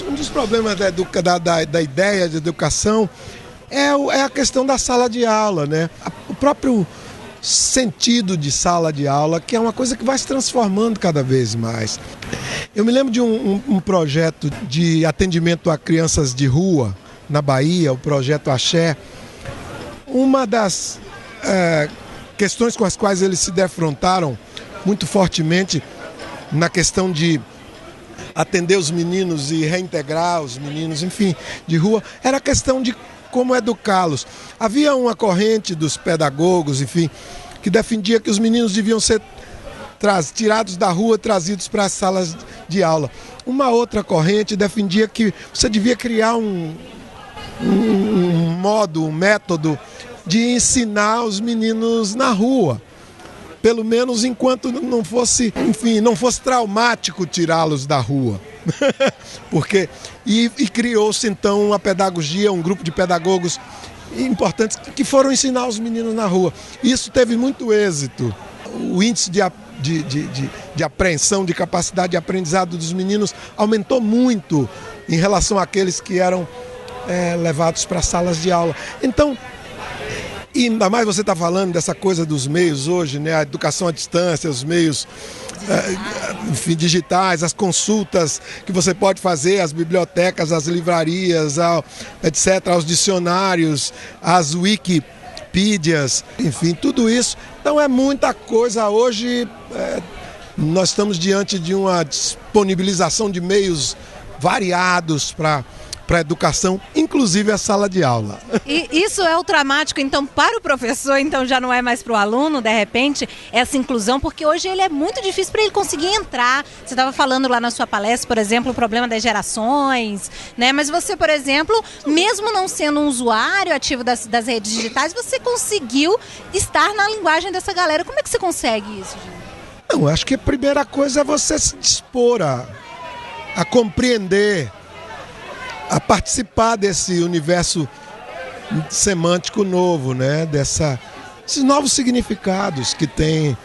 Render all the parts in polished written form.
dos problemas da ideia de educação é a questão da sala de aula, né? O próprio sentido de sala de aula, que é uma coisa que vai se transformando cada vez mais. Eu me lembro de um projeto de atendimento a crianças de rua na Bahia, o projeto Axé. Uma das questões com as quais eles se defrontaram muito fortemente na questão de atender os meninos e reintegrar os meninos, enfim, de rua, era a questão de como educá-los. Havia uma corrente dos pedagogos, enfim, que defendia que os meninos deviam ser tirados da rua, trazidos para as salas de aula. Uma outra corrente defendia que você devia criar um método de ensinar os meninos na rua. Pelo menos enquanto não fosse traumático tirá-los da rua. E criou-se então uma pedagogia, um grupo de pedagogos importantes que foram ensinar os meninos na rua. Isso teve muito êxito. O índice de apreensão, de capacidade de aprendizado dos meninos aumentou muito em relação àqueles que eram levados para salas de aula. Então, e ainda mais você está falando dessa coisa dos meios hoje, né? A educação à distância, os meios digitais, as consultas que você pode fazer, as bibliotecas, as livrarias, etc., os dicionários, as Wikipídias, enfim, tudo isso. Então é muita coisa. Hoje nós estamos diante de uma disponibilização de meios variados para a educação, inclusive a sala de aula. E isso é o traumático, então, para o professor, então já não é mais para o aluno, de repente, essa inclusão, porque hoje ele é muito difícil para ele conseguir entrar. Você estava falando lá na sua palestra, por exemplo, o problema das gerações, né? Mas você, por exemplo, mesmo não sendo um usuário ativo das redes digitais, você conseguiu estar na linguagem dessa galera. Como é que você consegue isso, gente? Não, acho que a primeira coisa é você se dispor a compreender, a participar desse universo semântico novo, né? Esses novos significados que tem,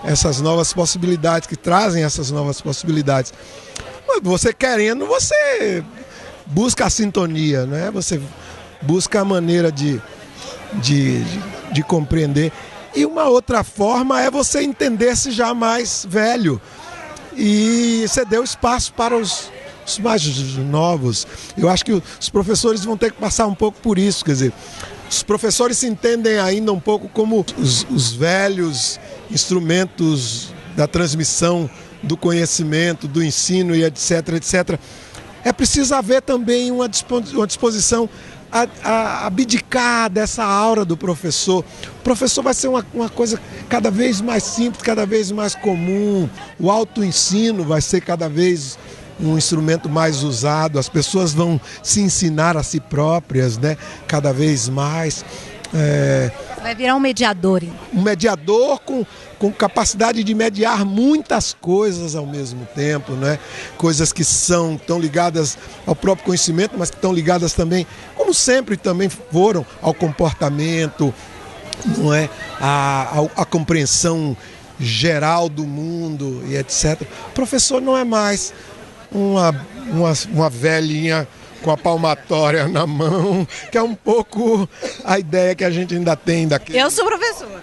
essas novas possibilidades, que trazem essas novas possibilidades. Você querendo, você busca a sintonia, né? Você busca a maneira de compreender. E uma outra forma é você entender-se já mais velho e ceder o espaço para os mais novos. Eu acho que os professores vão ter que passar um pouco por isso, quer dizer, os professores se entendem ainda um pouco como os velhos instrumentos da transmissão do conhecimento, do ensino e etc, etc. É preciso haver também uma disposição a abdicar dessa aura do professor. O professor vai ser uma coisa cada vez mais simples, cada vez mais comum. O autoensino vai ser cada vez um instrumento mais usado, as pessoas vão se ensinar a si próprias, né? Cada vez mais. Vai virar um mediador. Um mediador com capacidade de mediar muitas coisas ao mesmo tempo, né? Coisas que estão ligadas ao próprio conhecimento, mas que estão ligadas também, como sempre também foram, ao comportamento, não é? A compreensão geral do mundo e etc. O professor não é mais uma velhinha com a palmatória na mão, que é um pouco a ideia que a gente ainda tem daquele... Eu sou professora.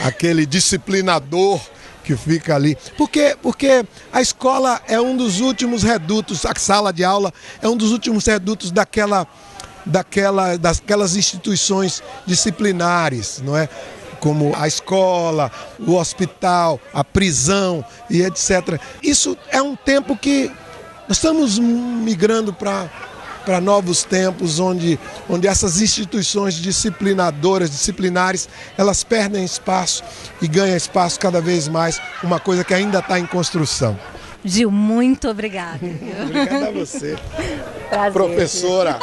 Aquele disciplinador que fica ali. Porque a escola é um dos últimos redutos, a sala de aula é um dos últimos redutos daquelas instituições disciplinares, não é? Como a escola, o hospital, a prisão e etc. Isso é um tempo que nós estamos migrando para novos tempos, onde essas instituições disciplinares, elas perdem espaço e ganham espaço cada vez mais, uma coisa que ainda está em construção. Gil, muito obrigada. Obrigada a você, Prazer, professora.